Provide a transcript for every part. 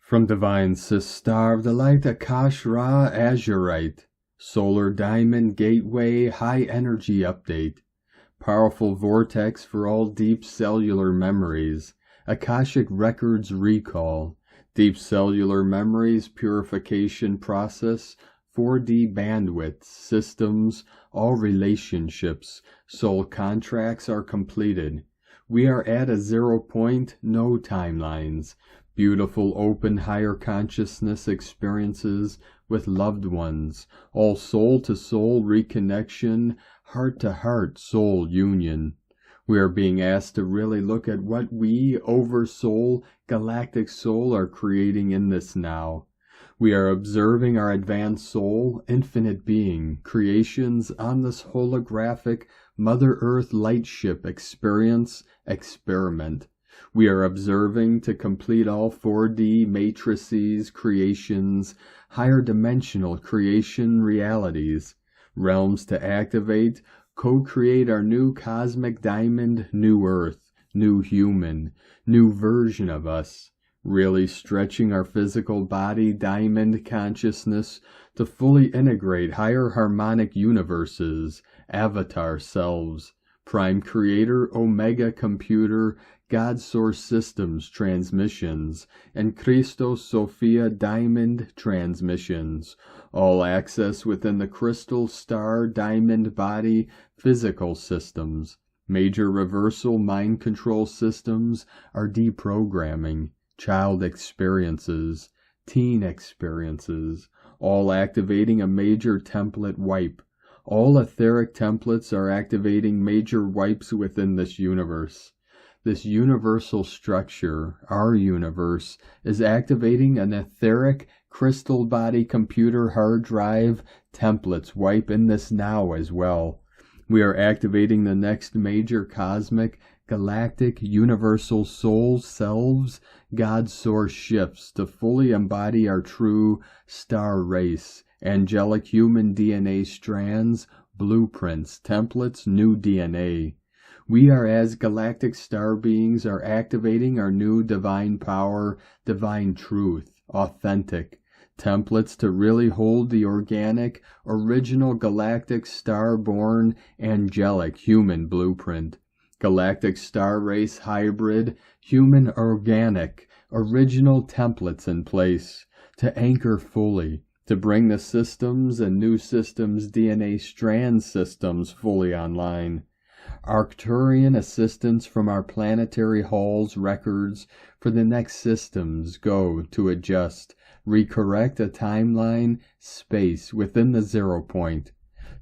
From Divine Star of the Light, Akash Ra Azurite, Solar Diamond Gateway High Energy Update, Powerful Vortex for all deep cellular memories, Akashic Records Recall, Deep Cellular Memories Purification Process, 4D Bandwidth, Systems, all relationships, soul contracts are completed. We are at a 0 point, no timelines. Beautiful open higher consciousness experiences with loved ones, all soul-to-soul reconnection, heart-to-heart soul union. We are being asked to really look at what we, over-soul, galactic soul, are creating in this now. We are observing our advanced soul, infinite being, creations on this holographic Mother Earth lightship experience, experiment. We are observing to complete all 4D matrices, creations, higher dimensional creation realities, realms to activate, co-create our new cosmic diamond, new earth, new human, new version of us, really stretching our physical body diamond consciousness to fully integrate higher harmonic universes, avatar selves, prime creator, omega computer, God Source Systems transmissions, and Christos Sophia Diamond transmissions, all access within the crystal star diamond body physical systems. Major reversal mind control systems are deprogramming, child experiences, teen experiences, all activating a major template wipe. All etheric templates are activating major wipes within this universe. This universal structure, our universe, is activating an etheric crystal body computer hard drive templates wipe in this now as well. We are activating the next major cosmic, galactic, universal soul selves, God source shifts to fully embody our true star race, angelic human DNA strands, blueprints, templates, new DNA. We are as galactic star beings are activating our new divine power, divine truth, authentic templates to really hold the organic, original galactic star-born, angelic human blueprint. Galactic star race hybrid, human organic, original templates in place to anchor fully, to bring the systems and new systems DNA strand systems fully online. Arcturian assistance from our planetary halls records for the next systems go to adjust, recorrect a timeline, space within the 0 point.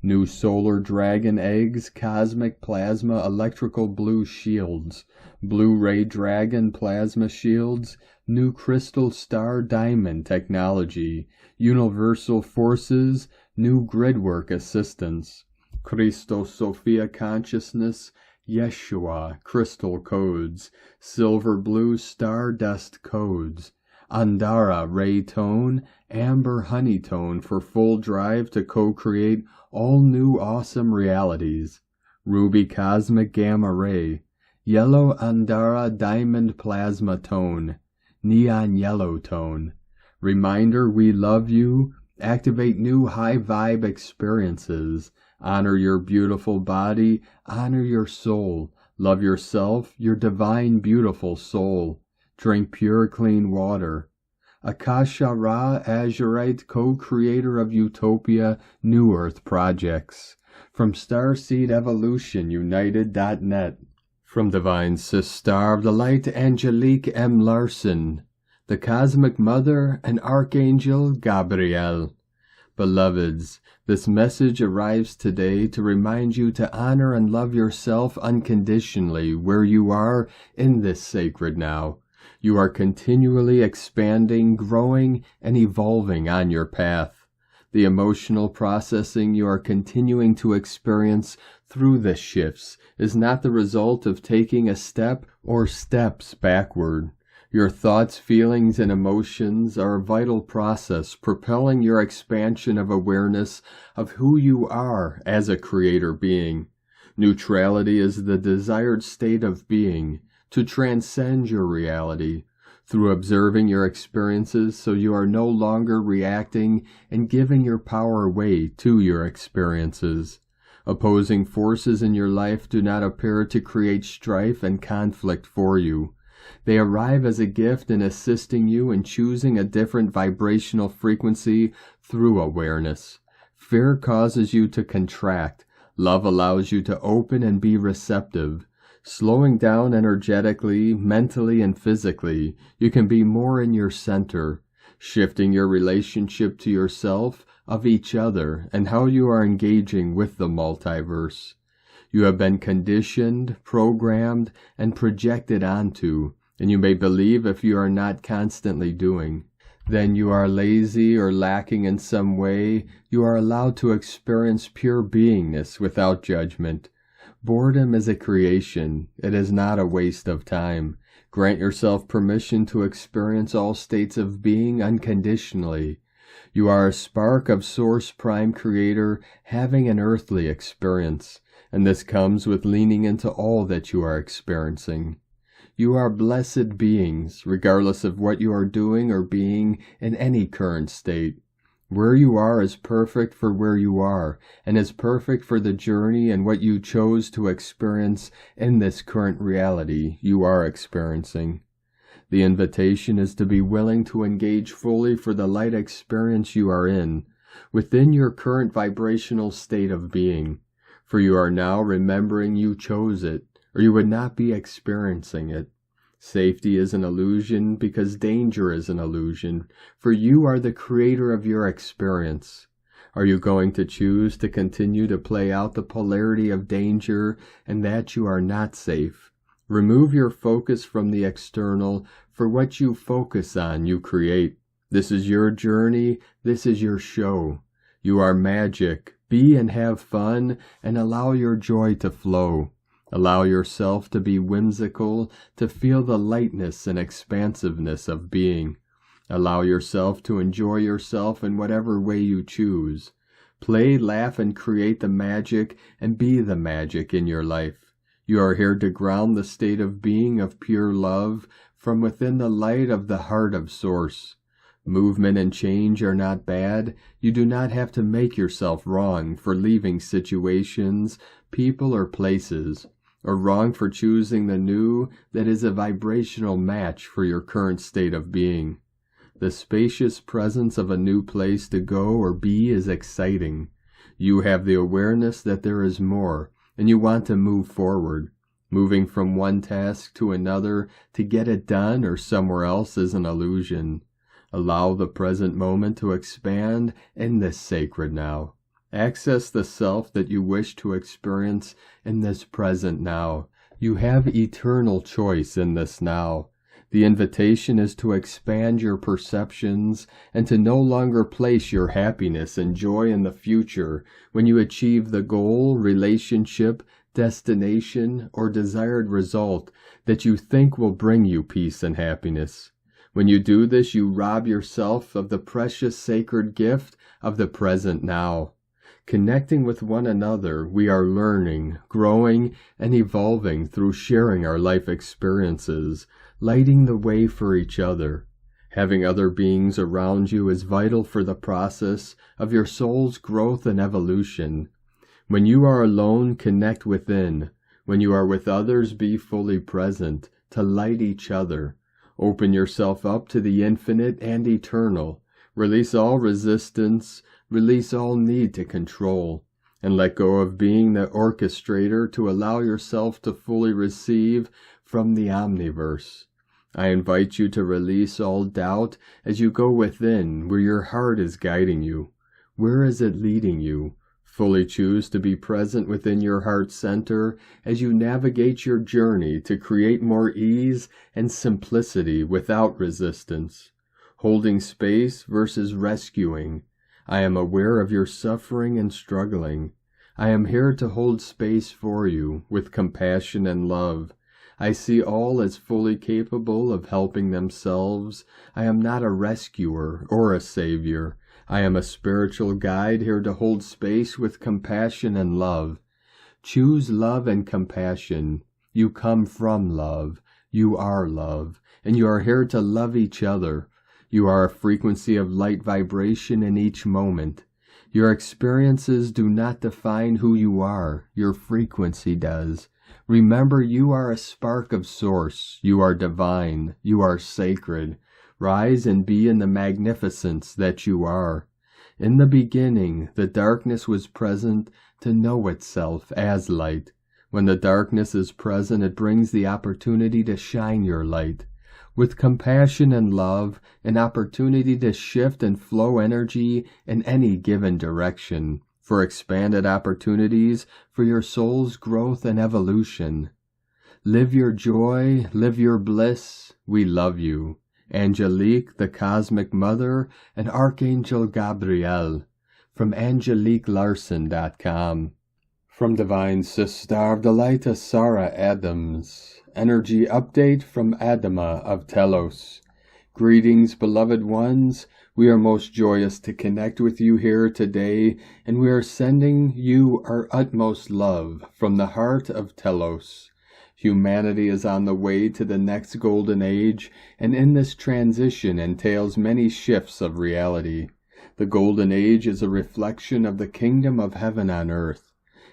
New solar dragon eggs, cosmic plasma electrical blue shields, blue-ray dragon plasma shields, new crystal star diamond technology, universal forces, new gridwork assistance. Christos Sophia consciousness, Yeshua crystal codes, silver blue stardust codes, Andara ray tone, amber honey tone for full drive to co-create all new awesome realities, ruby cosmic gamma ray, yellow Andara diamond plasma tone, neon yellow tone. Reminder we love you, activate new high vibe experiences. Honor your beautiful body, honor your soul, love yourself, your divine beautiful soul. Drink pure clean water. Akasha Ra Azurite, co-creator of Utopia New Earth projects. From Starseed Evolution United.net. From Divine Star of the Light, Angelique M. Larson. The Cosmic Mother and Archangel Gabriel. Beloveds, this message arrives today to remind you to honor and love yourself unconditionally where you are in this sacred now. You are continually expanding, growing, and evolving on your path. The emotional processing you are continuing to experience through the shifts is not the result of taking a step or steps backward. Your thoughts, feelings, and emotions are a vital process propelling your expansion of awareness of who you are as a creator being. Neutrality is the desired state of being, to transcend your reality, through observing your experiences so you are no longer reacting and giving your power away to your experiences. Opposing forces in your life do not appear to create strife and conflict for you. They arrive as a gift in assisting you in choosing a different vibrational frequency through awareness. Fear causes you to contract. Love allows you to open and be receptive. Slowing down energetically, mentally, and physically, you can be more in your center, shifting your relationship to yourself, of each other, and how you are engaging with the multiverse. You have been conditioned, programmed, and projected onto, and you may believe if you are not constantly doing, then you are lazy or lacking in some way. You are allowed to experience pure beingness without judgment. Boredom is a creation. It is not a waste of time. Grant yourself permission to experience all states of being unconditionally. You are a spark of Source Prime Creator having an earthly experience, and this comes with leaning into all that you are experiencing. You are blessed beings, regardless of what you are doing or being in any current state. Where you are is perfect for where you are, and is perfect for the journey and what you chose to experience in this current reality you are experiencing. The invitation is to be willing to engage fully for the light experience you are in, within your current vibrational state of being, for you are now remembering you chose it, or you would not be experiencing it. Safety is an illusion because danger is an illusion, for you are the creator of your experience. Are you going to choose to continue to play out the polarity of danger and that you are not safe? Remove your focus from the external, for what you focus on you create. This is your journey, this is your show. You are magic. Be and have fun, and allow your joy to flow. Allow yourself to be whimsical, to feel the lightness and expansiveness of being. Allow yourself to enjoy yourself in whatever way you choose. Play, laugh, and create the magic, and be the magic in your life. You are here to ground the state of being of pure love from within the light of the heart of Source. Movement and change are not bad. You do not have to make yourself wrong for leaving situations, people, or places, or wrong for choosing the new that is a vibrational match for your current state of being. The spacious presence of a new place to go or be is exciting. You have the awareness that there is more, and you want to move forward. Moving from one task to another to get it done or somewhere else is an illusion. Allow the present moment to expand in this sacred now. Access the self that you wish to experience in this present now. You have eternal choice in this now. The invitation is to expand your perceptions and to no longer place your happiness and joy in the future when you achieve the goal, relationship, destination, or desired result that you think will bring you peace and happiness. When you do this, you rob yourself of the precious sacred gift of the present now. Connecting with one another, we are learning, growing, and evolving through sharing our life experiences, lighting the way for each other. Having other beings around you is vital for the process of your soul's growth and evolution. When you are alone, connect within. When you are with others, be fully present, to light each other. Open yourself up to the infinite and eternal. Release all resistance, release all need to control, and let go of being the orchestrator to allow yourself to fully receive from the omniverse. I invite you to release all doubt as you go within where your heart is guiding you. Where is it leading you? Fully choose to be present within your heart center as you navigate your journey to create more ease and simplicity without resistance. Holding space versus rescuing. I am aware of your suffering and struggling. I am here to hold space for you with compassion and love. I see all as fully capable of helping themselves. I am not a rescuer or a savior. I am a spiritual guide here to hold space with compassion and love. Choose love and compassion. You come from love. You are love, and you are here to love each other. You are a frequency of light vibration in each moment. Your experiences do not define who you are. Your frequency does. Remember, you are a spark of source. You are divine. You are sacred. Rise and be in the magnificence that you are. In the beginning, the darkness was present to know itself as light. When the darkness is present, it brings the opportunity to shine your light. With compassion and love, an opportunity to shift and flow energy in any given direction, for expanded opportunities for your soul's growth and evolution. Live your joy, live your bliss. We love you. Angelique, the Cosmic Mother, and Archangel Gabriel, from AngeliqueLarson.com. From Divine Sister of the Light, Sarah Adams. Energy update from Adama of Telos. Greetings, beloved ones. We are most joyous to connect with you here today, and we are sending you our utmost love from the heart of Telos. Humanity is on the way to the next golden age, and in this transition entails many shifts of reality. The golden age is a reflection of the kingdom of heaven on earth.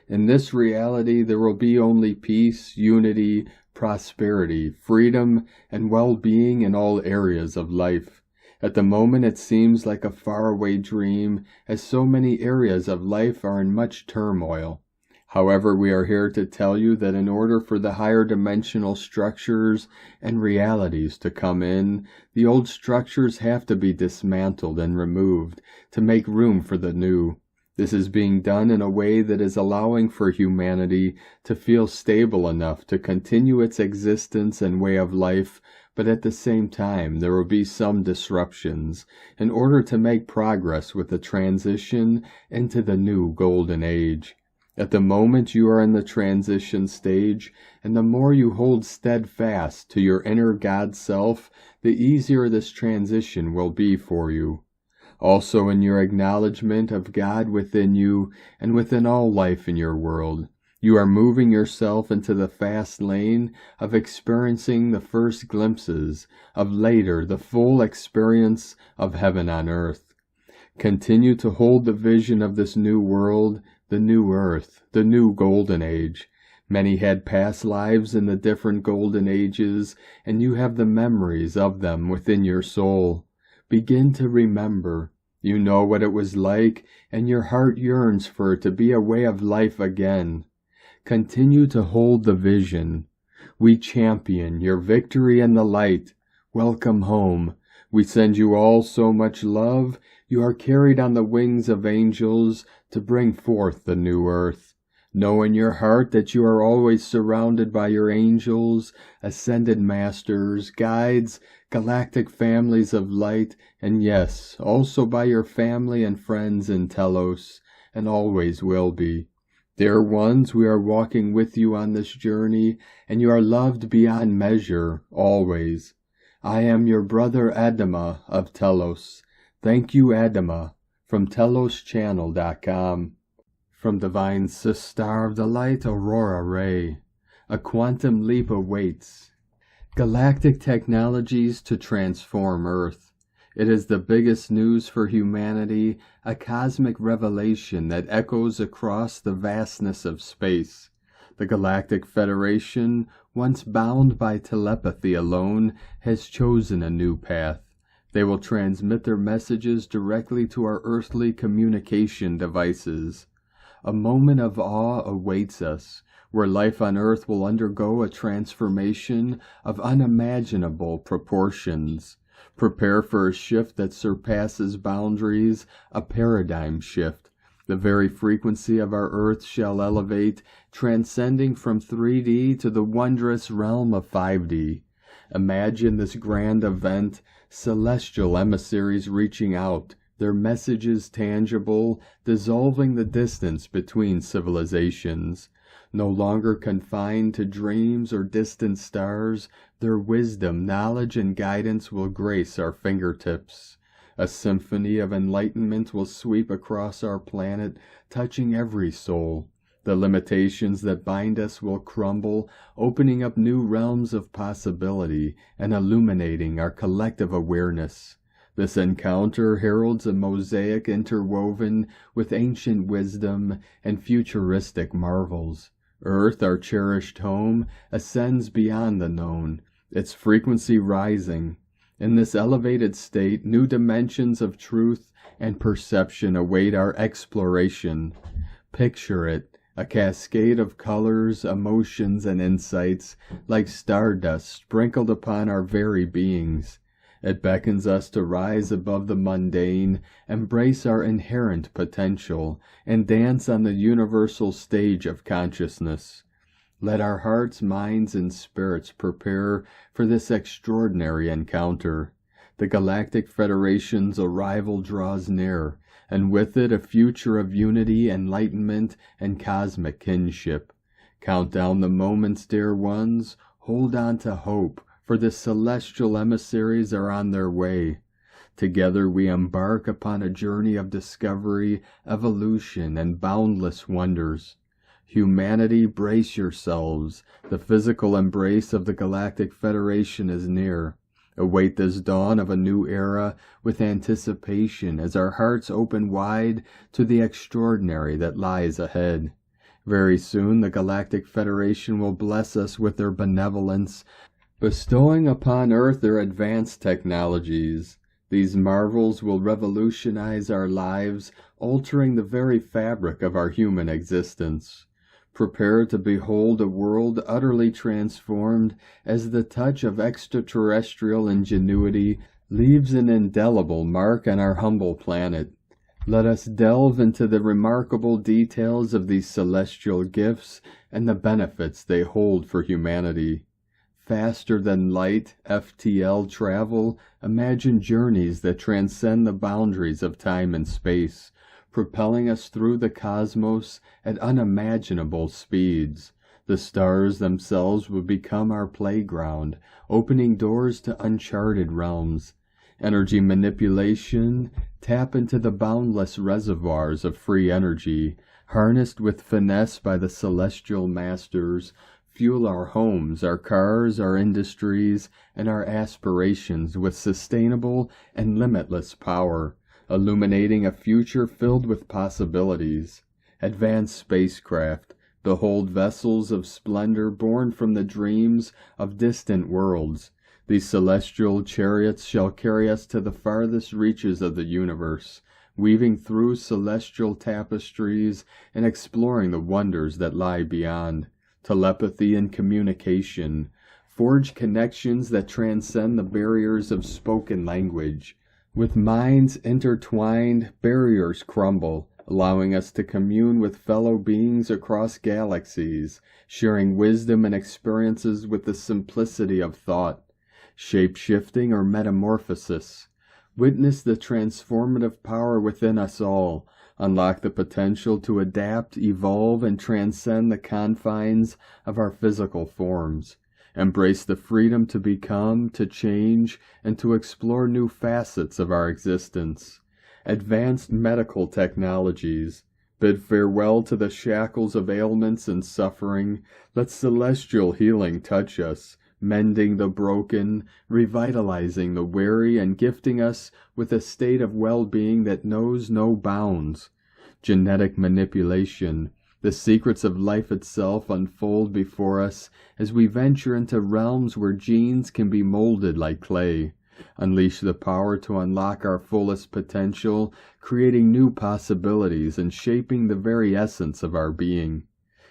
In this reality, there will be only peace, unity, prosperity, freedom, and well-being in all areas of life. At the moment, it seems like a faraway dream, as so many areas of life are in much turmoil. However, we are here to tell you that in order for the higher dimensional structures and realities to come in, the old structures have to be dismantled and removed to make room for the new. This is being done in a way that is allowing for humanity to feel stable enough to continue its existence and way of life, but at the same time there will be some disruptions in order to make progress with the transition into the new golden age. At the moment you are in the transition stage, and the more you hold steadfast to your inner God self, the easier this transition will be for you. Also in your acknowledgement of God within you and within all life in your world, you are moving yourself into the fast lane of experiencing the first glimpses of later the full experience of heaven on earth. Continue to hold the vision of this new world, the new earth, the new golden age. Many had past lives in the different golden ages, and you have the memories of them within your soul. Begin to remember. You know what it was like, and your heart yearns for it to be a way of life again. Continue to hold the vision. We champion your victory in the light. Welcome home. We send you all so much love. You are carried on the wings of angels to bring forth the new earth. Know in your heart that you are always surrounded by your angels, ascended masters, guides, galactic families of light, and yes, also by your family and friends in Telos, and always will be. Dear ones, we are walking with you on this journey, and you are loved beyond measure, always. I am your brother Adama of Telos. Thank you, Adama, from TelosChannel.com. From Divine Sister of the Light, Aurora Ray. A quantum leap awaits. Galactic technologies to transform Earth. It is the biggest news for humanity, a cosmic revelation that echoes across the vastness of space. The Galactic Federation, once bound by telepathy alone, has chosen a new path. They will transmit their messages directly to our earthly communication devices. A moment of awe awaits us, where life on Earth will undergo a transformation of unimaginable proportions. Prepare for a shift that surpasses boundaries, a paradigm shift. The very frequency of our Earth shall elevate, transcending from 3D to the wondrous realm of 5D. Imagine this grand event, celestial emissaries reaching out, their messages tangible, dissolving the distance between civilizations. No longer confined to dreams or distant stars, their wisdom, knowledge, and guidance will grace our fingertips. A symphony of enlightenment will sweep across our planet, touching every soul. The limitations that bind us will crumble, opening up new realms of possibility and illuminating our collective awareness. This encounter heralds a mosaic interwoven with ancient wisdom and futuristic marvels. Earth, our cherished home, ascends beyond the known, its frequency rising. In this elevated state, new dimensions of truth and perception await our exploration. Picture it, a cascade of colors, emotions, and insights, like stardust sprinkled upon our very beings. It beckons us to rise above the mundane, embrace our inherent potential, and dance on the universal stage of consciousness. Let our hearts, minds, and spirits prepare for this extraordinary encounter. The Galactic Federation's arrival draws near, and with it a future of unity, enlightenment, and cosmic kinship. Count down the moments, dear ones. Hold on to hope, for the celestial emissaries are on their way. Together we embark upon a journey of discovery, evolution, and boundless wonders. Humanity, brace yourselves. The physical embrace of the Galactic Federation is near. Await this dawn of a new era with anticipation as our hearts open wide to the extraordinary that lies ahead. Very soon the Galactic Federation will bless us with their benevolence, bestowing upon Earth their advanced technologies. These marvels will revolutionize our lives, altering the very fabric of our human existence. Prepare to behold a world utterly transformed as the touch of extraterrestrial ingenuity leaves an indelible mark on our humble planet. Let us delve into the remarkable details of these celestial gifts and the benefits they hold for humanity. Faster than light, FTL travel, imagine journeys that transcend the boundaries of time and space, propelling us through the cosmos at unimaginable speeds. The stars themselves will become our playground, opening doors to uncharted realms. Energy manipulation, tap into the boundless reservoirs of free energy, harnessed with finesse by the celestial masters, fuel our homes, our cars, our industries, and our aspirations with sustainable and limitless power, illuminating a future filled with possibilities. Advanced spacecraft, behold vessels of splendor born from the dreams of distant worlds. These celestial chariots shall carry us to the farthest reaches of the universe, weaving through celestial tapestries and exploring the wonders that lie beyond. Telepathy and communication, forge connections that transcend the barriers of spoken language. With minds intertwined, barriers crumble, allowing us to commune with fellow beings across galaxies, sharing wisdom and experiences with the simplicity of thought. Shape-shifting or metamorphosis. Witness the transformative power within us all. Unlock the potential to adapt, evolve, and transcend the confines of our physical forms. Embrace the freedom to become, to change, and to explore new facets of our existence. Advanced medical technologies. Bid farewell to the shackles of ailments and suffering. Let celestial healing touch us, mending the broken, revitalizing the weary, and gifting us with a state of well-being that knows no bounds. Genetic manipulation. The secrets of life itself unfold before us as we venture into realms where genes can be molded like clay. Unleash the power to unlock our fullest potential, creating new possibilities and shaping the very essence of our being.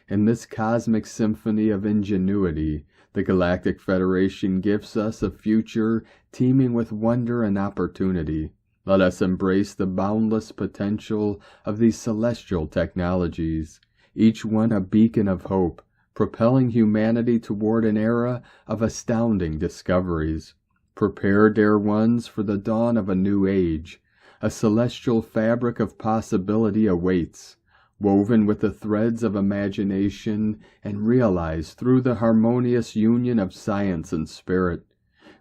In this cosmic symphony of ingenuity, the Galactic Federation gifts us a future teeming with wonder and opportunity. Let us embrace the boundless potential of these celestial technologies, each one a beacon of hope, propelling humanity toward an era of astounding discoveries. Prepare, dear ones, for the dawn of a new age. A celestial fabric of possibility awaits, woven with the threads of imagination and realized through the harmonious union of science and spirit.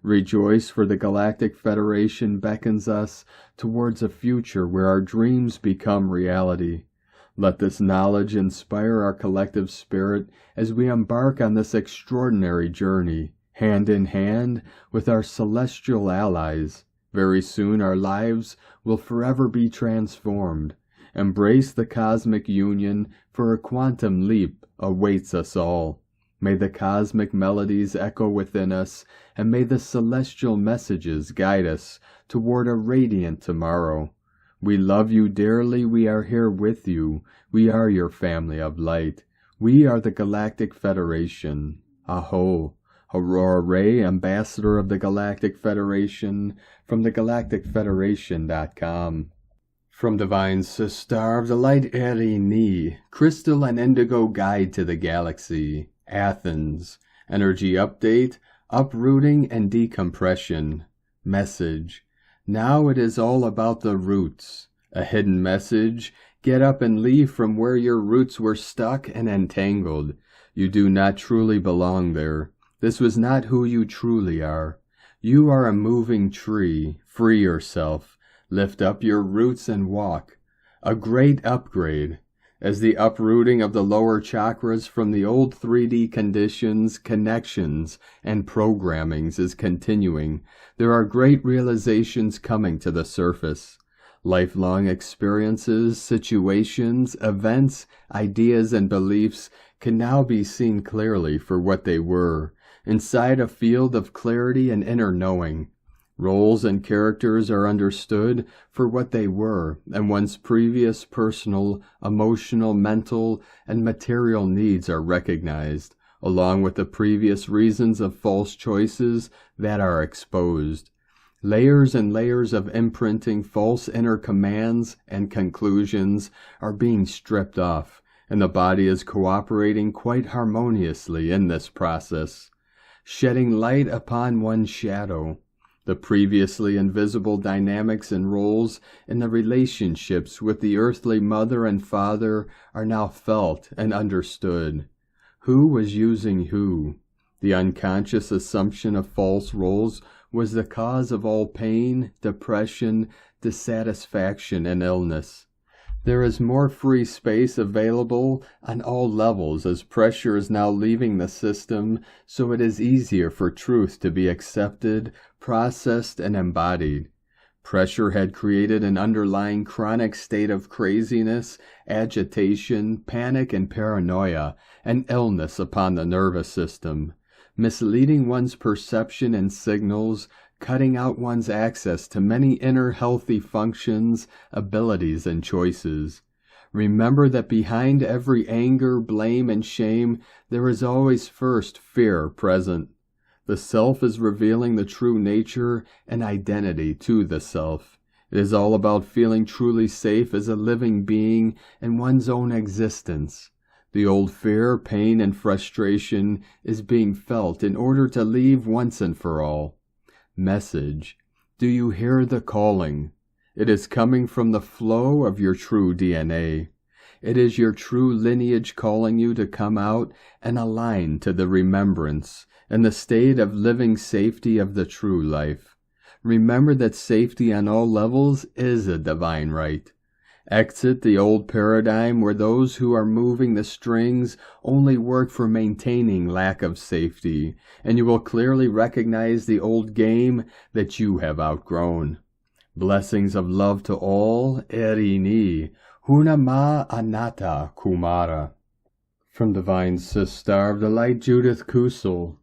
Rejoice, for the Galactic Federation beckons us towards a future where our dreams become reality. Let this knowledge inspire our collective spirit as we embark on this extraordinary journey, hand in hand with our celestial allies. Very soon our lives will forever be transformed. Embrace the cosmic union, for a quantum leap awaits us all. May the cosmic melodies echo within us, and may the celestial messages guide us toward a radiant tomorrow. We love you dearly, we are here with you, we are your family of light. We are the Galactic Federation. Aho! Aurora Ray, Ambassador of the Galactic Federation, from thegalacticfederation.com. From Divine Sister of the Light Erini, Crystal and Indigo Guide to the Galaxy, Athens. Energy Update, Uprooting and Decompression. Message: now it is all about the roots. A hidden message: get up and leave from where your roots were stuck and entangled. You do not truly belong there. This was not who you truly are. You are a moving tree. Free yourself. Lift up your roots and walk. A great upgrade. As the uprooting of the lower chakras from the old 3D conditions, connections, and programmings is continuing, there are great realizations coming to the surface. Lifelong experiences, situations, events, ideas, and beliefs can now be seen clearly for what they were, inside a field of clarity and inner knowing. Roles and characters are understood for what they were, and one's previous personal, emotional, mental, and material needs are recognized, along with the previous reasons of false choices that are exposed. Layers and layers of imprinting false inner commands and conclusions are being stripped off, and the body is cooperating quite harmoniously in this process, shedding light upon one's shadow. The previously invisible dynamics and roles in the relationships with the earthly mother and father are now felt and understood. Who was using who? The unconscious assumption of false roles was the cause of all pain, depression, dissatisfaction, and illness. There is more free space available on all levels as pressure is now leaving the system, so it is easier for truth to be accepted, processed, and embodied. Pressure had created an underlying chronic state of craziness, agitation, panic, and paranoia, and illness upon the nervous system, misleading one's perception and signals, cutting out one's access to many inner healthy functions, abilities, and choices. Remember that behind every anger, blame, and shame, there is always first fear present. The self is revealing the true nature and identity to the self. It is all about feeling truly safe as a living being in one's own existence. The old fear, pain, and frustration is being felt in order to leave once and for all. Message: do you hear the calling? It is coming from the flow of your true DNA. It is your true lineage calling you to come out and align to the remembrance and the state of living safety of the true life. Remember that safety on all levels is a divine right. Exit the old paradigm where those who are moving the strings only work for maintaining lack of safety, and you will clearly recognize the old game that you have outgrown. Blessings of love to all, Erini, Hunama Anata Kumara. From Divine Sister of the Light, Judith Kusel.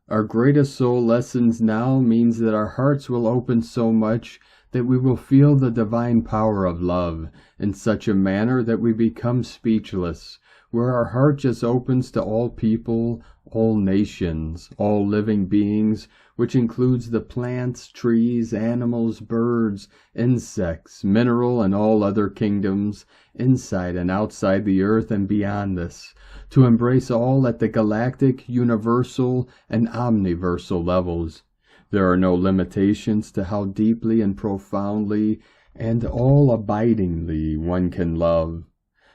Our greatest soul lessons now means that our hearts will open so much that we will feel the divine power of love in such a manner that we become speechless, where our heart just opens to all people, all nations, all living beings, which includes the plants, trees, animals, birds, insects, mineral, and all other kingdoms, inside and outside the earth and beyond this, to embrace all at the galactic, universal, and omniversal levels. There are no limitations to how deeply and profoundly and all-abidingly one can love.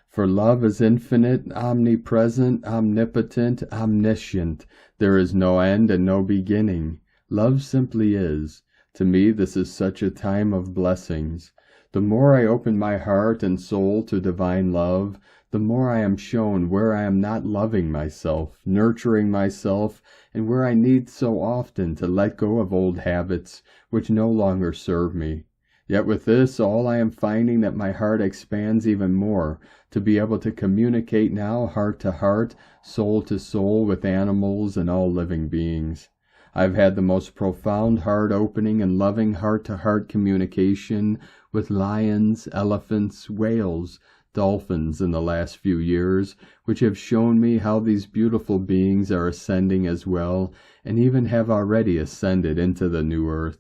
For love is infinite, omnipresent, omnipotent, omniscient. There is no end and no beginning. Love simply is. To me, this is such a time of blessings. The more I open my heart and soul to divine love, the more I am shown where I am not loving myself, nurturing myself, and where I need so often to let go of old habits which no longer serve me. Yet with this all I am finding that my heart expands even more, to be able to communicate now heart to heart, soul to soul with animals and all living beings. I've had the most profound heart-opening and loving heart-to-heart communication with lions, elephants, whales, dolphins in the last few years, which have shown me how these beautiful beings are ascending as well, and even have already ascended into the new earth.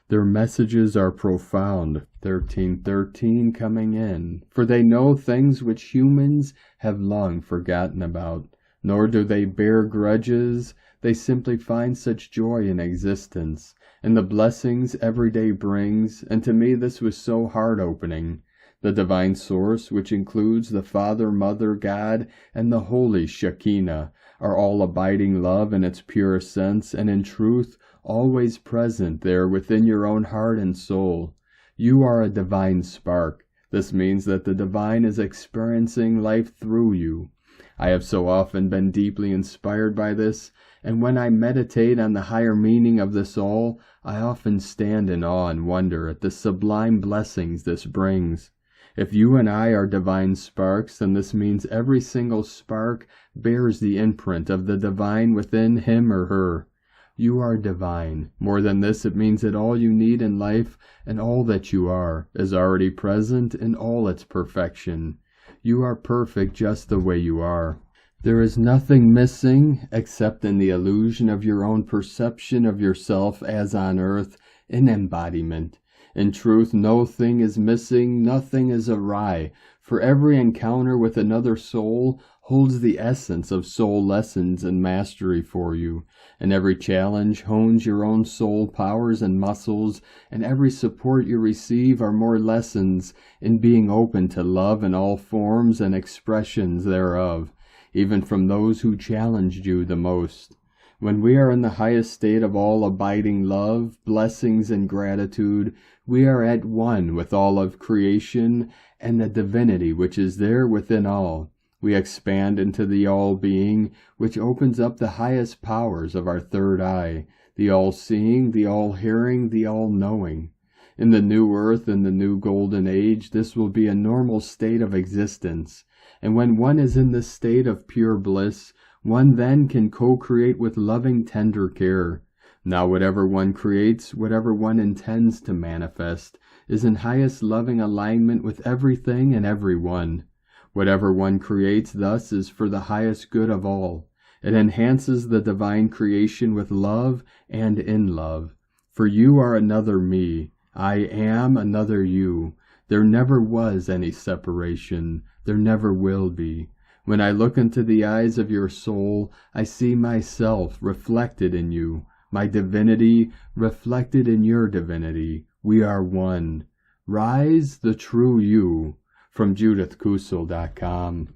Their messages are profound, 1313 coming in, for they know things which humans have long forgotten about, nor do they bear grudges. They simply find such joy in existence, and the blessings every day brings, and to me this was so heart-opening. The divine source, which includes the Father, Mother, God, and the Holy Shekinah, are all abiding love in its purest sense, and in truth, always present there within your own heart and soul. You are a divine spark. This means that the divine is experiencing life through you. I have so often been deeply inspired by this, and when I meditate on the higher meaning of this all, I often stand in awe and wonder at the sublime blessings this brings. If you and I are divine sparks, then this means every single spark bears the imprint of the divine within him or her. You are divine. More than this, it means that all you need in life and all that you are is already present in all its perfection. You are perfect just the way you are. There is nothing missing except in the illusion of your own perception of yourself as on earth in embodiment. In truth, no thing is missing, nothing is awry, for every encounter with another soul holds the essence of soul lessons and mastery for you, and every challenge hones your own soul powers and muscles, and every support you receive are more lessons in being open to love in all forms and expressions thereof, even from those who challenged you the most. When we are in the highest state of all abiding love, blessings, and gratitude, we are at one with all of creation and the divinity which is there within all. We expand into the all-being, which opens up the highest powers of our third eye, the all-seeing, the all-hearing, the all-knowing. In the new earth and the new golden age, this will be a normal state of existence. And when one is in this state of pure bliss, one then can co-create with loving, tender care. Now whatever one creates, whatever one intends to manifest, is in highest loving alignment with everything and everyone. Whatever one creates thus is for the highest good of all. It enhances the divine creation with love and in love. For you are another me. I am another you. There never was any separation. There never will be. When I look into the eyes of your soul, I see myself reflected in you, my divinity reflected in your divinity. We are one. Rise, the true you. From JudithKusel.com.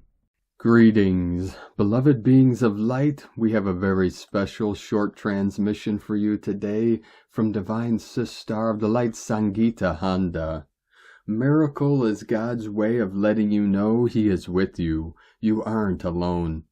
Greetings, beloved beings of light. We have a very special short transmission for you today from Divine Sister of the Light, Sangita Handa. Miracle is God's way of letting you know He is with you. You aren't alone.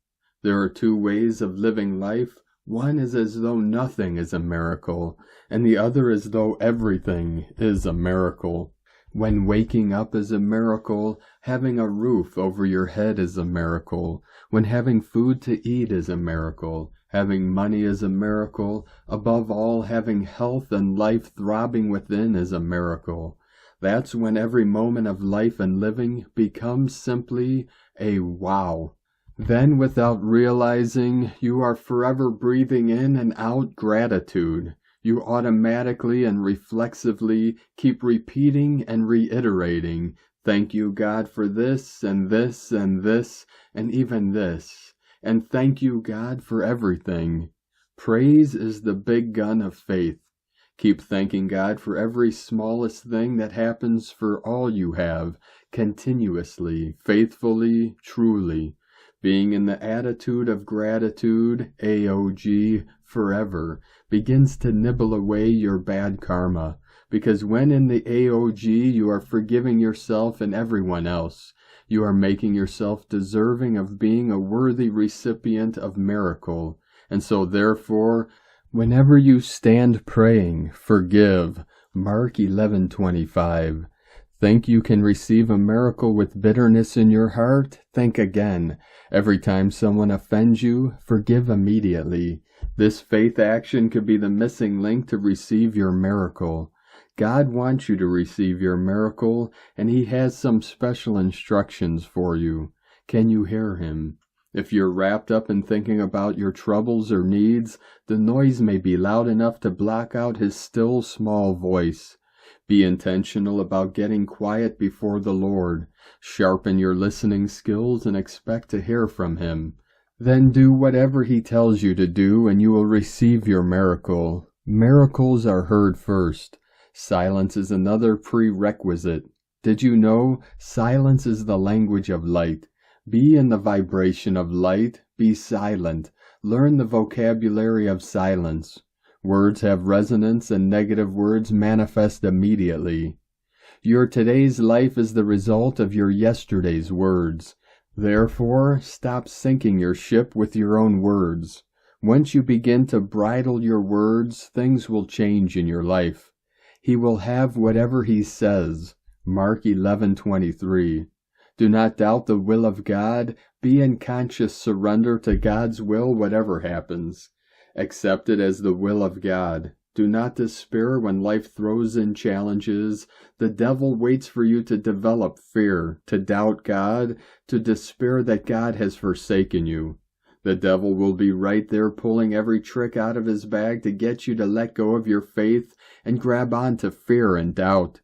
There are two ways of living life. One is as though nothing is a miracle, and the other as though everything is a miracle. When waking up is a miracle, having a roof over your head is a miracle. When having food to eat is a miracle. Having money is a miracle. Above all, having health and life throbbing within is a miracle. That's when every moment of life and living becomes simply a wow. Then, without realizing, you are forever breathing in and out gratitude. You automatically and reflexively keep repeating and reiterating, thank you, God, for this, and this, and this, and even this. And thank you, God, for everything. Praise is the big gun of faith. Keep thanking God for every smallest thing that happens for all you have, continuously, faithfully, truly. Being in the attitude of gratitude, AOG, forever, begins to nibble away your bad karma, because when in the AOG you are forgiving yourself and everyone else, you are making yourself deserving of being a worthy recipient of miracle. And so therefore, whenever you stand praying, forgive. Mark 11:25. Think you can receive a miracle with bitterness in your heart? Think again. Every time someone offends you, forgive immediately. This faith action could be the missing link to receive your miracle. God wants you to receive your miracle, and He has some special instructions for you. Can you hear Him? If you're wrapped up in thinking about your troubles or needs, the noise may be loud enough to block out His still small voice. Be intentional about getting quiet before the Lord. Sharpen your listening skills and expect to hear from Him. Then do whatever He tells you to do, and you will receive your miracle. Miracles are heard first. Silence is another prerequisite. Did you know silence is the language of light? Be in the vibration of light. Be silent. Learn the vocabulary of silence. Words have resonance, and negative words manifest immediately. Your today's life is the result of your yesterday's words. Therefore, stop sinking your ship with your own words. Once you begin to bridle your words, things will change in your life. He will have whatever He says. Mark 11:23. Do not doubt the will of God. Be in conscious surrender to God's will, whatever happens. Accept it as the will of God. Do not despair when life throws in challenges. The devil waits for you to develop fear, to doubt God, to despair that God has forsaken you. The devil will be right there pulling every trick out of his bag to get you to let go of your faith and grab on to fear and doubt.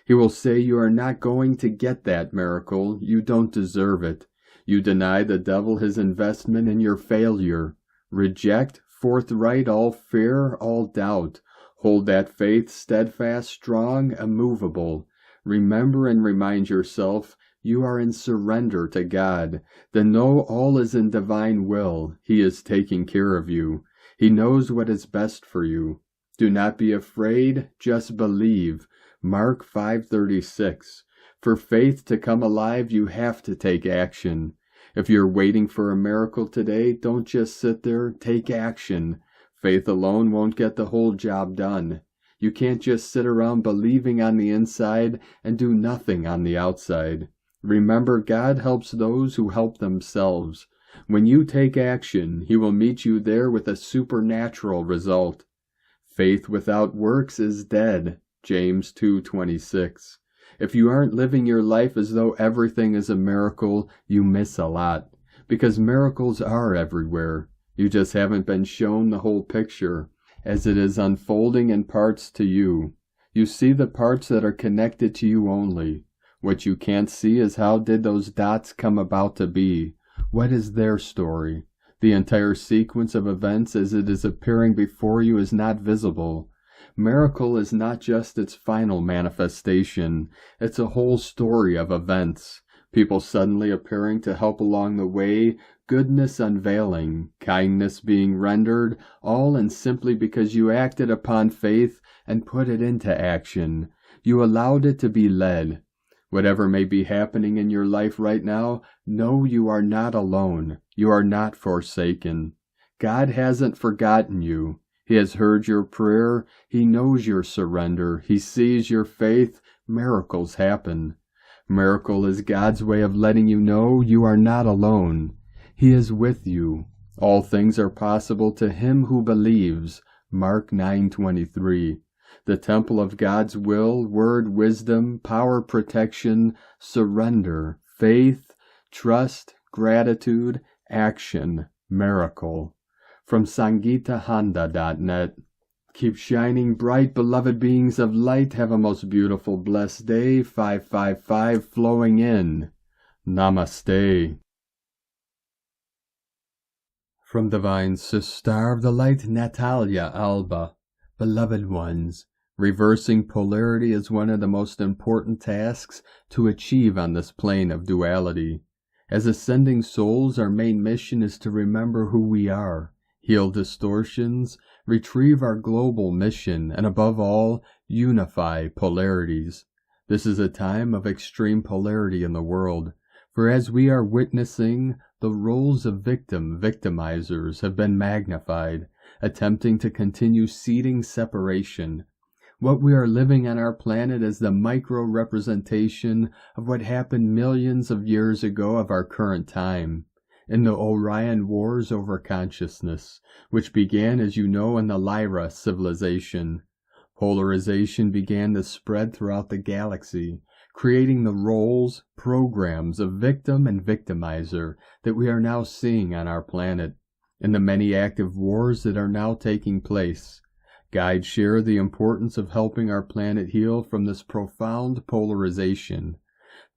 He will say you are not going to get that miracle. You don't deserve it. You deny the devil his investment in your failure. Reject forthright all fear, all doubt. Hold that faith steadfast, strong, immovable. Remember and remind yourself you are in surrender to God. Then know all is in divine will. He is taking care of you. He knows what is best for you. Do not be afraid, just believe. Mark 5:36. For faith to come alive, you have to take action. If you're waiting for a miracle today, don't just sit there, take action. Faith alone won't get the whole job done. You can't just sit around believing on the inside and do nothing on the outside. Remember, God helps those who help themselves. When you take action, He will meet you there with a supernatural result. Faith without works is dead. James 2:26. If you aren't living your life as though everything is a miracle, you miss a lot. Because miracles are everywhere. You just haven't been shown the whole picture, as it is unfolding in parts to you. You see the parts that are connected to you only. What you can't see is how did those dots come about to be? What is their story? The entire sequence of events as it is appearing before you is not visible. Miracle is not just its final manifestation. It's a whole story of events. People suddenly appearing to help along the way, goodness unveiling, kindness being rendered, all and simply because you acted upon faith and put it into action. You allowed it to be led. Whatever may be happening in your life right now, know you are not alone. You are not forsaken. God hasn't forgotten you. He has heard your prayer. He knows your surrender. He sees your faith. Miracles happen. Miracle is God's way of letting you know you are not alone. He is with you. All things are possible to him who believes. Mark 9:23. The temple of God's will, word, wisdom, power, protection, surrender, faith, trust, gratitude, action, miracle. From SangeetaHonda.net. Keep shining bright, beloved beings of light. Have a most beautiful, blessed day. 555 flowing in. Namaste. From Divine Sister of the Light, Natalia Alba. Beloved ones, reversing polarity is one of the most important tasks to achieve on this plane of duality. As ascending souls, our main mission is to remember who we are, heal distortions, retrieve our global mission, and above all, unify polarities. This is a time of extreme polarity in the world, for as we are witnessing, the roles of victimizers have been magnified, attempting to continue seeding separation. What we are living on our planet is the micro-representation of what happened millions of years ago of our current time, in the Orion Wars over consciousness, which began, as you know, in the Lyra civilization. Polarization began to spread throughout the galaxy, creating the roles, programs of victim and victimizer that we are now seeing on our planet, in the many active wars that are now taking place. Guides share the importance of helping our planet heal from this profound polarization.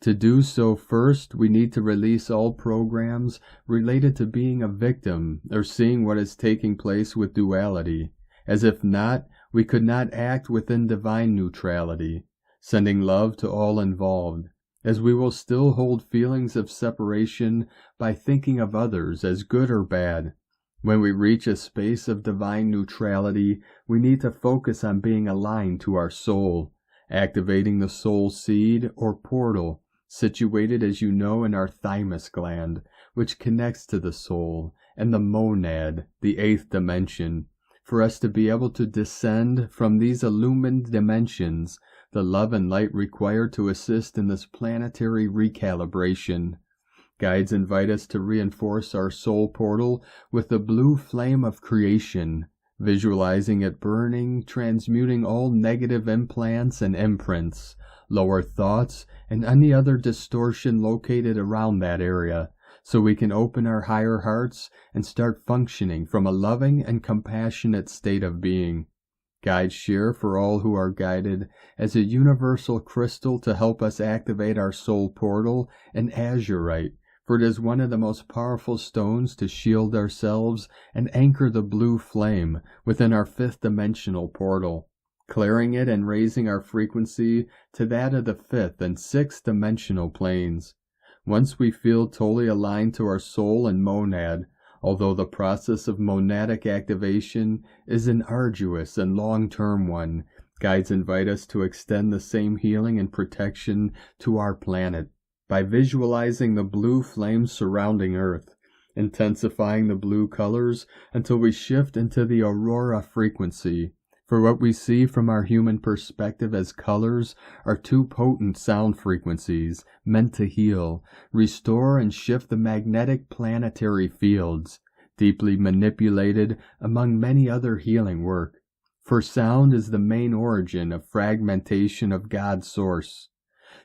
To do so, first, we need to release all programs related to being a victim or seeing what is taking place with duality, as if not, we could not act within divine neutrality, sending love to all involved, as we will still hold feelings of separation by thinking of others as good or bad. When we reach a space of divine neutrality, we need to focus on being aligned to our soul, activating the soul seed or portal, situated, as you know, in our thymus gland, which connects to the soul, and the monad, the 8th dimension, for us to be able to descend from these illumined dimensions, the love and light required to assist in this planetary recalibration. Guides invite us to reinforce our soul portal with the blue flame of creation, visualizing it burning, transmuting all negative implants and imprints, lower thoughts, and any other distortion located around that area, so we can open our higher hearts and start functioning from a loving and compassionate state of being. Guides share for all who are guided as a universal crystal to help us activate our soul portal, an azurite, for it is one of the most powerful stones to shield ourselves and anchor the blue flame within our 5th dimensional portal, clearing it and raising our frequency to that of the 5th and 6th dimensional planes. Once we feel totally aligned to our soul and monad, although the process of monadic activation is an arduous and long-term one, guides invite us to extend the same healing and protection to our planet by visualizing the blue flames surrounding Earth, intensifying the blue colors until we shift into the aurora frequency. For what we see from our human perspective as colors are 2 potent sound frequencies meant to heal, restore, and shift the magnetic planetary fields, deeply manipulated among many other healing work. For sound is the main origin of fragmentation of God's source.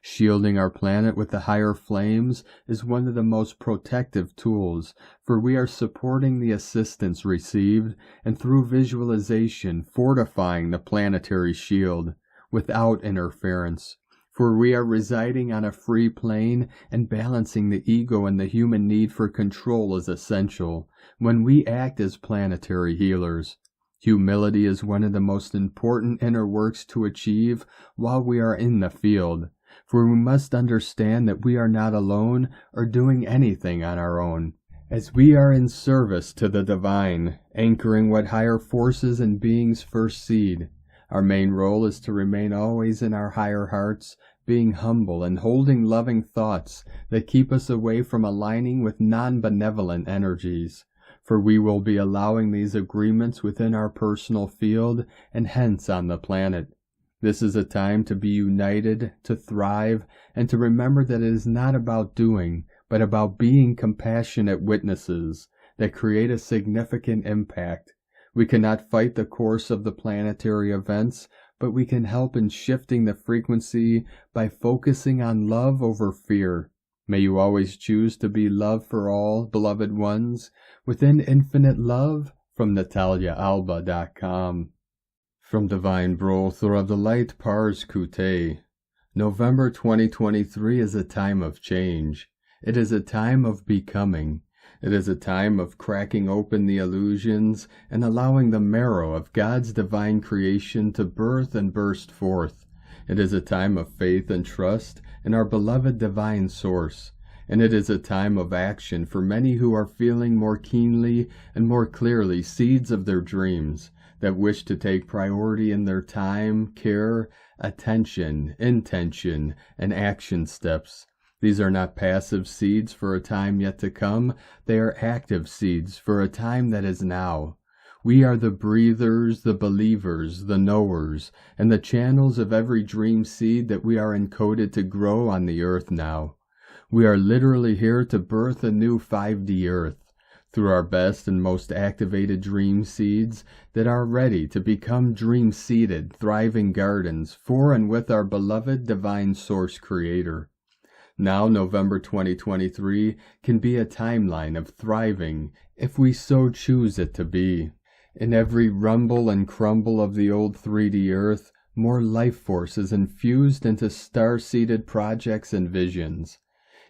Shielding our planet with the higher flames is one of the most protective tools, for we are supporting the assistance received and through visualization fortifying the planetary shield without interference, for we are residing on a free plane and balancing the ego and the human need for control is essential when we act as planetary healers. Humility is one of the most important inner works to achieve while we are in the field, for we must understand that we are not alone or doing anything on our own, as we are in service to the divine, anchoring what higher forces and beings first seed. Our main role is to remain always in our higher hearts, being humble and holding loving thoughts that keep us away from aligning with non-benevolent energies, for we will be allowing these agreements within our personal field and hence on the planet. This is a time to be united, to thrive, and to remember that it is not about doing, but about being compassionate witnesses that create a significant impact. We cannot fight the course of the planetary events, but we can help in shifting the frequency by focusing on love over fear. May you always choose to be love for all, beloved ones, within infinite love, from NataliaAlba.com. From Divine Brother of the Light Pars Kute, November 2023 is a time of change. It is a time of becoming. It is a time of cracking open the illusions and allowing the marrow of God's divine creation to birth and burst forth. It is a time of faith and trust in our beloved divine source. And it is a time of action for many who are feeling more keenly and more clearly seeds of their dreams, that wish to take priority in their time, care, attention, intention, and action steps. These are not passive seeds for a time yet to come. They are active seeds for a time that is now. We are the breathers, the believers, the knowers, and the channels of every dream seed that we are encoded to grow on the earth now. We are literally here to birth a new 5D earth through our best and most activated dream seeds that are ready to become dream-seeded, thriving gardens for and with our beloved Divine Source Creator. Now, November 2023 can be a timeline of thriving if we so choose it to be. In every rumble and crumble of the old 3D earth, more life force is infused into star-seeded projects and visions.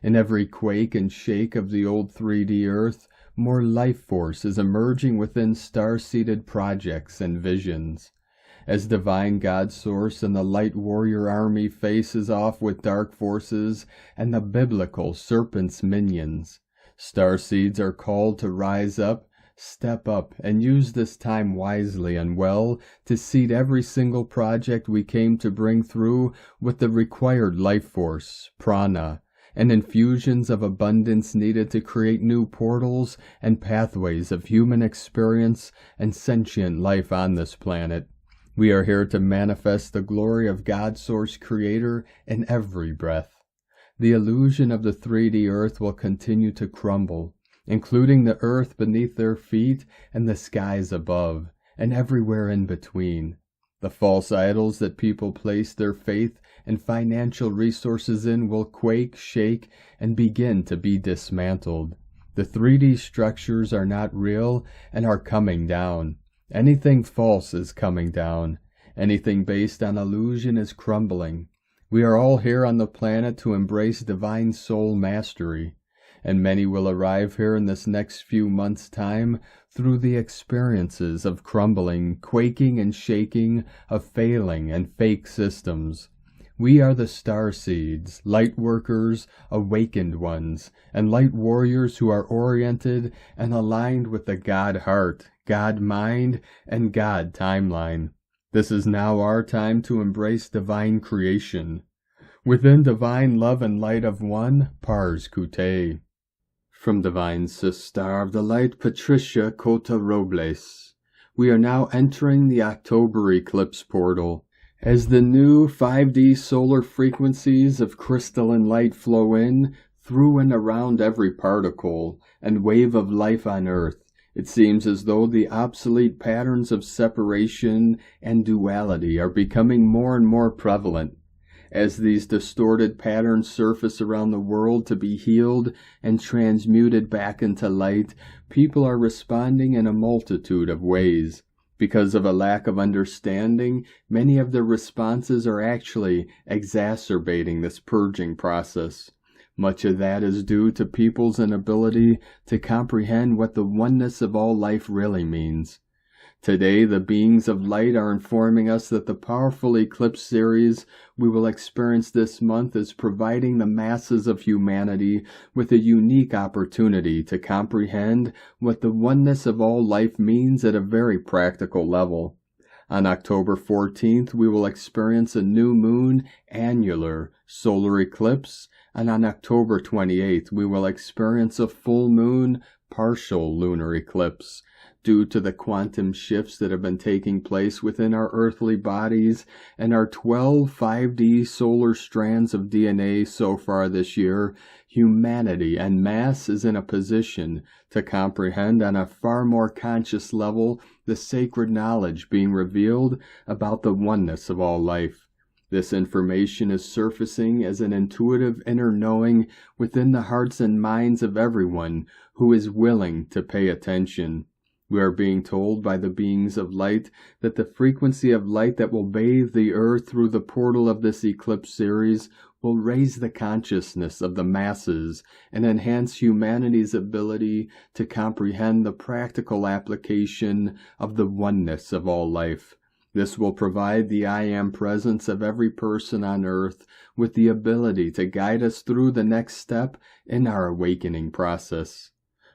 In every quake and shake of the old 3D earth, more life force is emerging within star-seeded projects and visions. As Divine God Source and the Light Warrior Army faces off with dark forces and the biblical serpent's minions, starseeds are called to rise up, step up, and use this time wisely and well to seed every single project we came to bring through with the required life force, prana, and infusions of abundance needed to create new portals and pathways of human experience and sentient life on this planet. We are here to manifest the glory of God Source Creator in every breath. The illusion of the 3D earth will continue to crumble, including the earth beneath their feet and the skies above, and everywhere in between. The false idols that people place their faith and financial resources in will quake, shake, and begin to be dismantled. The 3D structures are not real and are coming down. Anything false is coming down. Anything based on illusion is crumbling. We are all here on the planet to embrace divine soul mastery, and many will arrive here in this next few months' time through the experiences of crumbling, quaking, and shaking of failing and fake systems. We are the star seeds, light workers, awakened ones, and light warriors who are oriented and aligned with the God heart, God mind, and God timeline. This is now our time to embrace divine creation. Within divine love and light of one, Pars Kute. From Divine Sister of the Light, Patricia Cota Robles. We are now entering the October eclipse portal. As the new 5D solar frequencies of crystalline light flow in, through and around every particle and wave of life on Earth, it seems as though the obsolete patterns of separation and duality are becoming more and more prevalent. As these distorted patterns surface around the world to be healed and transmuted back into light, people are responding in a multitude of ways. Because of a lack of understanding, many of their responses are actually exacerbating this purging process. Much of that is due to people's inability to comprehend what the oneness of all life really means. Today, the beings of light are informing us that the powerful eclipse series we will experience this month is providing the masses of humanity with a unique opportunity to comprehend what the oneness of all life means at a very practical level. On October 14th, we will experience a new moon annular solar eclipse, and on October 28th, we will experience a full moon partial lunar eclipse. Due to the quantum shifts that have been taking place within our earthly bodies and our 12 5D solar strands of DNA so far this year, humanity en masse is in a position to comprehend on a far more conscious level the sacred knowledge being revealed about the oneness of all life. This information is surfacing as an intuitive inner knowing within the hearts and minds of everyone who is willing to pay attention. We are being told by the beings of light that the frequency of light that will bathe the earth through the portal of this eclipse series will raise the consciousness of the masses and enhance humanity's ability to comprehend the practical application of the oneness of all life. This will provide the I Am presence of every person on earth with the ability to guide us through the next step in our awakening process.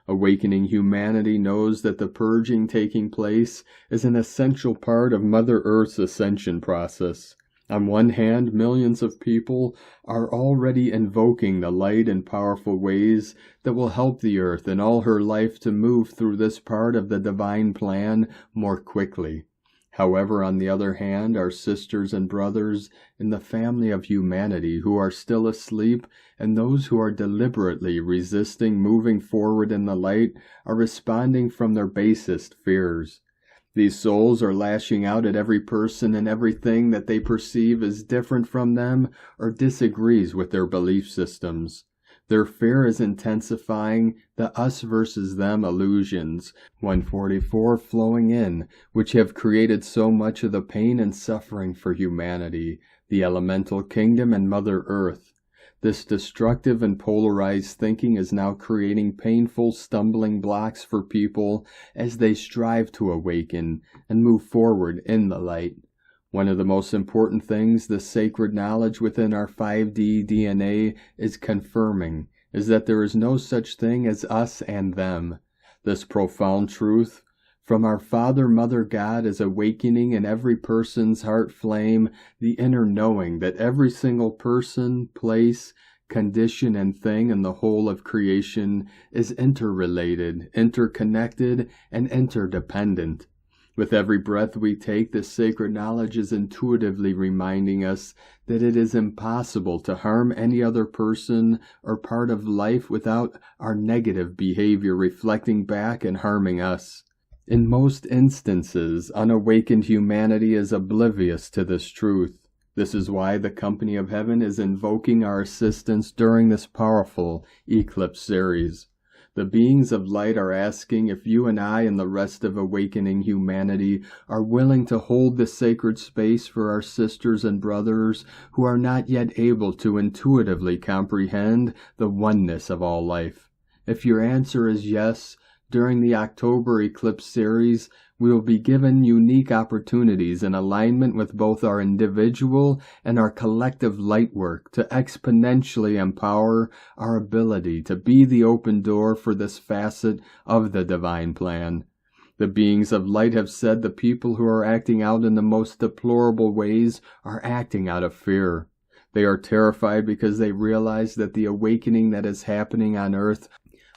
Awakening humanity knows that the purging taking place is an essential part of Mother Earth's ascension process. On one hand, millions of people are already invoking the light in powerful ways that will help the Earth and all her life to move through this part of the divine plan more quickly. However, on the other hand, our sisters and brothers in the family of humanity who are still asleep and those who are deliberately resisting moving forward in the light are responding from their basest fears. These souls are lashing out at every person and everything that they perceive as different from them or disagrees with their belief systems. Their fear is intensifying the us versus them illusions, 144 flowing in, which have created so much of the pain and suffering for humanity, the elemental kingdom and Mother Earth. This destructive and polarized thinking is now creating painful stumbling blocks for people as they strive to awaken and move forward in the light. One of the most important things the sacred knowledge within our 5D DNA is confirming is that there is no such thing as us and them. This profound truth from our Father, Mother God is awakening in every person's heart flame the inner knowing that every single person, place, condition, and thing in the whole of creation is interrelated, interconnected, and interdependent. With every breath we take, this sacred knowledge is intuitively reminding us that it is impossible to harm any other person or part of life without our negative behavior reflecting back and harming us. In most instances, unawakened humanity is oblivious to this truth. This is why the Company of Heaven is invoking our assistance during this powerful eclipse series. The beings of light are asking if you and I and the rest of awakening humanity are willing to hold the sacred space for our sisters and brothers who are not yet able to intuitively comprehend the oneness of all life. If your answer is yes, during the October eclipse series, we will be given unique opportunities in alignment with both our individual and our collective light work to exponentially empower our ability to be the open door for this facet of the divine plan. The beings of light have said the people who are acting out in the most deplorable ways are acting out of fear. They are terrified because they realize that the awakening that is happening on earth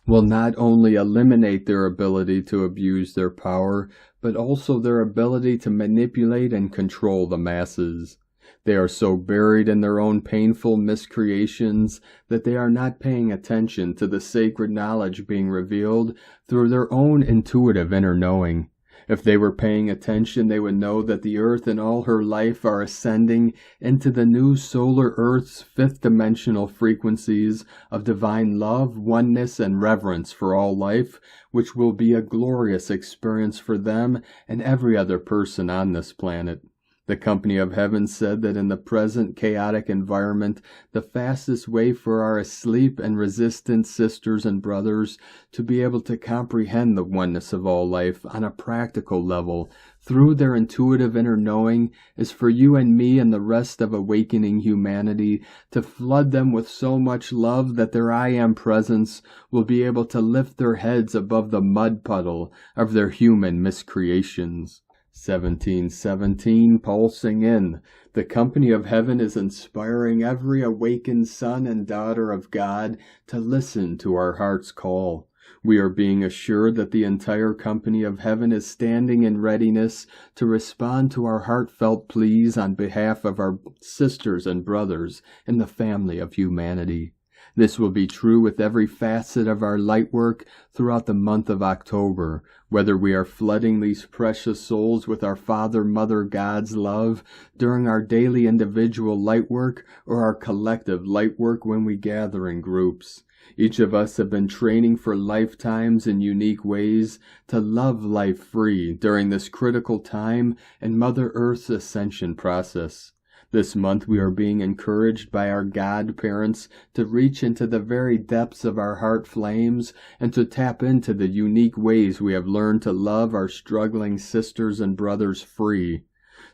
will not only eliminate their ability to abuse their power, but also their ability to manipulate and control the masses. They are so buried in their own painful miscreations that they are not paying attention to the sacred knowledge being revealed through their own intuitive inner knowing. If they were paying attention, they would know that the earth and all her life are ascending into the new solar earth's fifth-dimensional frequencies of divine love, oneness, and reverence for all life, which will be a glorious experience for them and every other person on this planet. The Company of Heaven said that in the present chaotic environment, the fastest way for our asleep and resistant sisters and brothers to be able to comprehend the oneness of all life on a practical level through their intuitive inner knowing is for you and me and the rest of awakening humanity to flood them with so much love that their I Am presence will be able to lift their heads above the mud puddle of their human miscreations. 1717 pulsing in. The Company of Heaven is inspiring every awakened son and daughter of God to listen to our heart's call. We are being assured that the entire Company of Heaven is standing in readiness to respond to our heartfelt pleas on behalf of our sisters and brothers in the family of humanity. This will be true with every facet of our light work throughout the month of October, whether we are flooding these precious souls with our Father, Mother, God's love during our daily individual light work or our collective light work when we gather in groups. Each of us have been training for lifetimes in unique ways to love life free during this critical time in Mother Earth's ascension process. This month we are being encouraged by our godparents to reach into the very depths of our heart flames and to tap into the unique ways we have learned to love our struggling sisters and brothers free.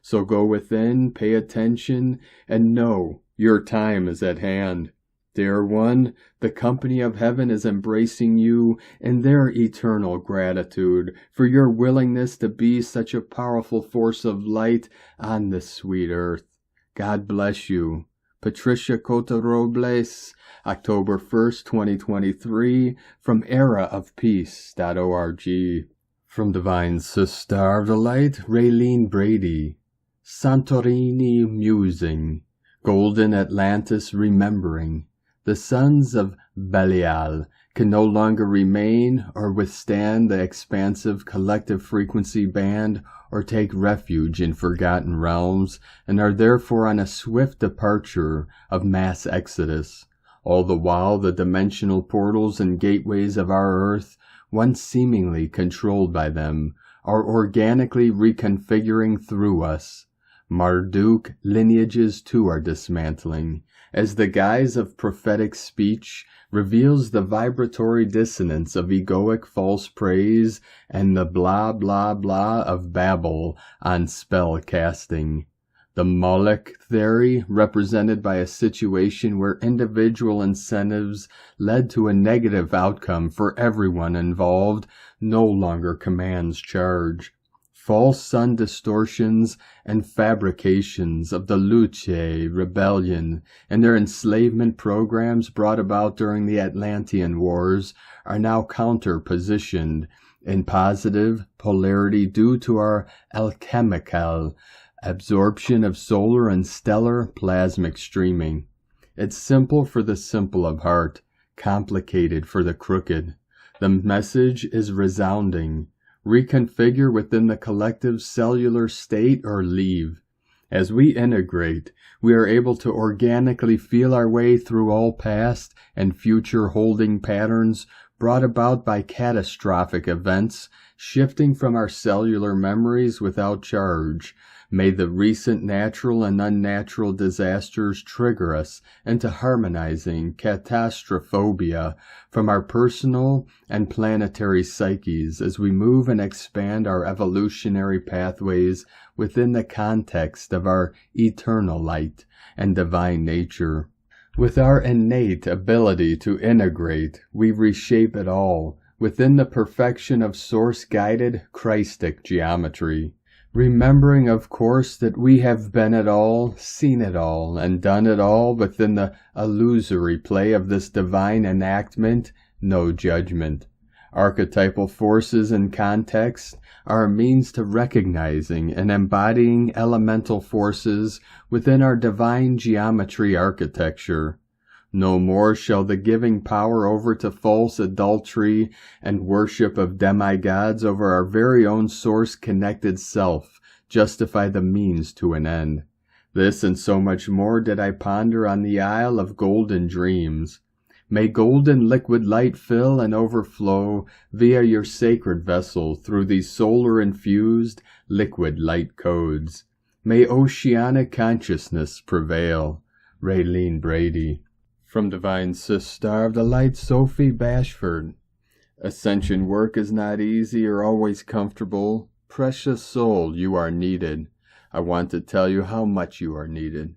So go within, pay attention, and know your time is at hand. Dear one, the company of heaven is embracing you in their eternal gratitude for your willingness to be such a powerful force of light on this sweet earth. God bless you. Patricia Cota Robles, October 1st, 2023, from eraofpeace.org. From Divine Sister of the Light, Raylene Brady. Santorini musing, golden Atlantis remembering. The sons of Belial can no longer remain or withstand the expansive collective frequency band or take refuge in forgotten realms, and are therefore on a swift departure of mass exodus. All the while the dimensional portals and gateways of our earth, once seemingly controlled by them, are organically reconfiguring through us. Marduk lineages too are dismantling, as the guise of prophetic speech reveals the vibratory dissonance of egoic false praise and the blah blah blah of babble on spell casting. The Moloch theory, represented by a situation where individual incentives led to a negative outcome for everyone involved, no longer commands charge. False sun distortions and fabrications of the Luce rebellion and their enslavement programs brought about during the Atlantean Wars are now counter-positioned in positive polarity due to our alchemical absorption of solar and stellar plasmic streaming. It's simple for the simple of heart, complicated for the crooked. The message is resounding. Reconfigure within the collective cellular state or leave. As we integrate, we are able to organically feel our way through all past and future holding patterns brought about by catastrophic events, shifting from our cellular memories without charge. May the recent natural and unnatural disasters trigger us into harmonizing catastrophobia from our personal and planetary psyches as we move and expand our evolutionary pathways within the context of our eternal light and divine nature. With our innate ability to integrate, we reshape it all within the perfection of source-guided Christic geometry. Remembering, of course, that we have been it all, seen it all, and done it all within the illusory play of this divine enactment, no judgment. Archetypal forces and context are a means to recognizing and embodying elemental forces within our divine geometry architecture. No more shall the giving power over to false adultery and worship of demigods over our very own source-connected self justify the means to an end. This and so much more did I ponder on the Isle of Golden Dreams. May golden liquid light fill and overflow via your sacred vessel through these solar-infused liquid light codes. May oceanic consciousness prevail. Raylene Brady. From Divine Sister of the Light, Sophie Bashford. Ascension work is not easy or always comfortable. Precious soul, you are needed. I want to tell you how much you are needed.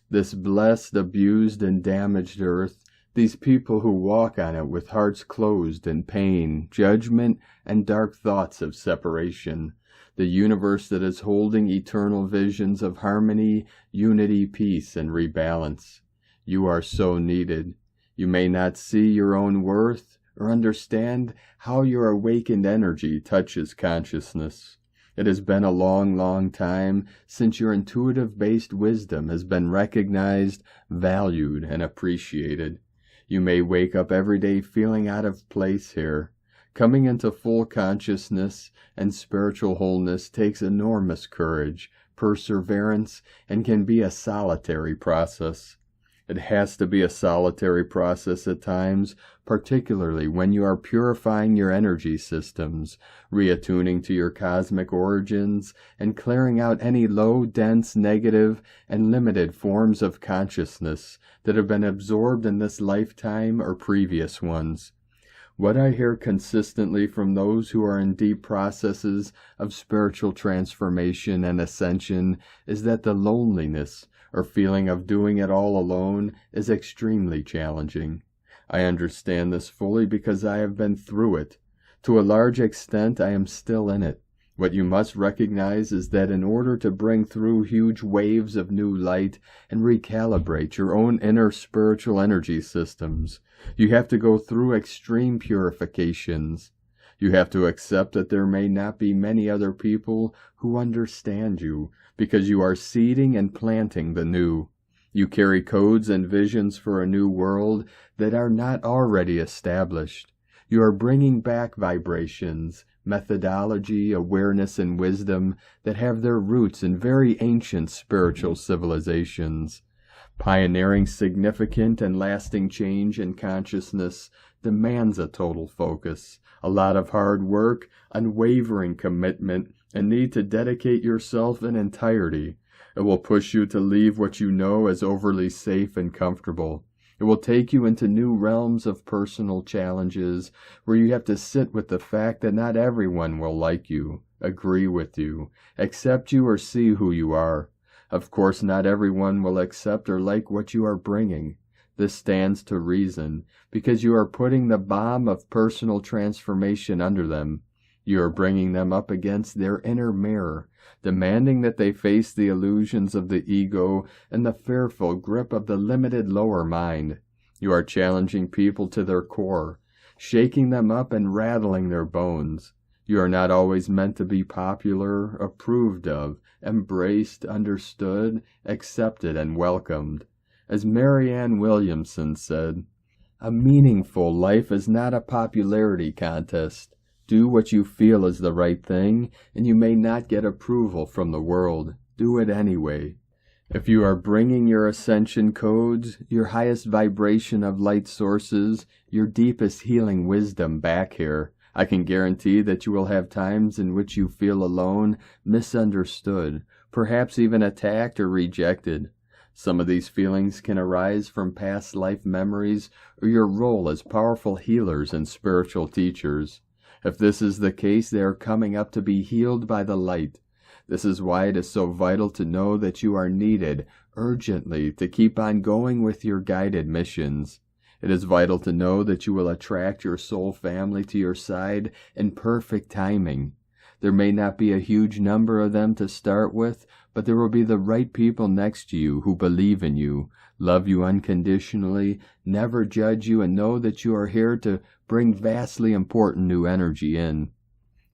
This blessed, abused, and damaged earth, these people who walk on it with hearts closed in pain, judgment, and dark thoughts of separation. The universe that is holding eternal visions of harmony, unity, peace, and rebalance. You are so needed. You may not see your own worth or understand how your awakened energy touches consciousness. It has been a long, long time since your intuitive-based wisdom has been recognized, valued, and appreciated. You may wake up every day feeling out of place here. Coming into full consciousness and spiritual wholeness takes enormous courage, perseverance, and can be a solitary process. It has to be a solitary process at times, particularly when you are purifying your energy systems, reattuning to your cosmic origins, and clearing out any low, dense, negative, and limited forms of consciousness that have been absorbed in this lifetime or previous ones. What I hear consistently from those who are in deep processes of spiritual transformation and ascension is that the loneliness, or feeling of doing it all alone is extremely challenging. I understand this fully because I have been through it. To a large extent, I am still in it. What you must recognize is that in order to bring through huge waves of new light and recalibrate your own inner spiritual energy systems, you have to go through extreme purifications. You have to accept that there may not be many other people who understand you, because you are seeding and planting the new. You carry codes and visions for a new world that are not already established. You are bringing back vibrations, methodology, awareness, and wisdom that have their roots in very ancient spiritual civilizations. Pioneering significant and lasting change in consciousness demands a total focus, a lot of hard work, unwavering commitment, and need to dedicate yourself in entirety. It will push you to leave what you know as overly safe and comfortable. It will take you into new realms of personal challenges where you have to sit with the fact that not everyone will like you, agree with you, accept you, or see who you are. Of course, not everyone will accept or like what you are bringing. This stands to reason, because you are putting the bomb of personal transformation under them. You are bringing them up against their inner mirror, demanding that they face the illusions of the ego and the fearful grip of the limited lower mind. You are challenging people to their core, shaking them up and rattling their bones. You are not always meant to be popular, approved of, embraced, understood, accepted, and welcomed. As Marianne Williamson said, "A meaningful life is not a popularity contest. Do what you feel is the right thing, and you may not get approval from the world. Do it anyway." If you are bringing your ascension codes, your highest vibration of light sources, your deepest healing wisdom back here, I can guarantee that you will have times in which you feel alone, misunderstood, perhaps even attacked or rejected. Some of these feelings can arise from past life memories or your role as powerful healers and spiritual teachers. If this is the case, they are coming up to be healed by the light. This is why it is so vital to know that you are needed urgently to keep on going with your guided missions. It is vital to know that you will attract your soul family to your side in perfect timing. There may not be a huge number of them to start with, but there will be the right people next to you who believe in you, love you unconditionally, never judge you, and know that you are here to bring vastly important new energy in.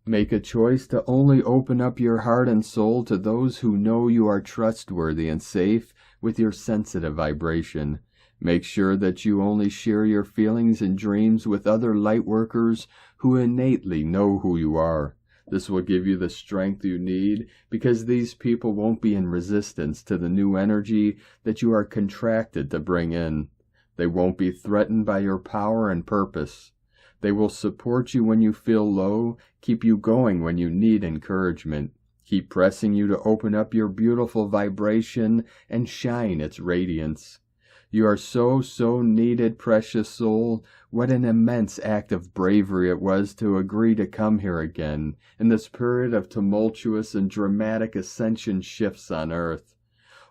Make a choice to only open up your heart and soul to those who know you are trustworthy and safe with your sensitive vibration. Make sure that you only share your feelings and dreams with other lightworkers who innately know who you are. This will give you the strength you need, because these people won't be in resistance to the new energy that you are contracted to bring in. They won't be threatened by your power and purpose. They will support you when you feel low, keep you going when you need encouragement, keep pressing you to open up your beautiful vibration and shine its radiance. You are so needed, precious soul. What an immense act of bravery it was to agree to come here again in this period of tumultuous and dramatic ascension shifts on earth.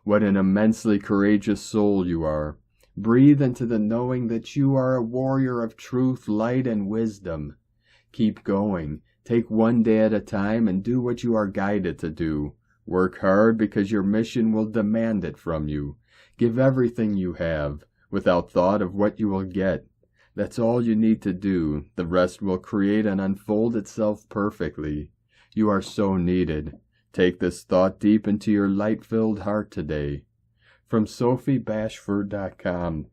What an immensely courageous soul you are. Breathe into the knowing that you are a warrior of truth, light, and wisdom. Keep going. Take one day at a time and do what you are guided to do. Work hard because your mission will demand it from you. Give everything you have, without thought of what you will get. That's all you need to do. The rest will create and unfold itself perfectly. You are so needed. Take this thought deep into your light-filled heart today. From SophieBashford.com.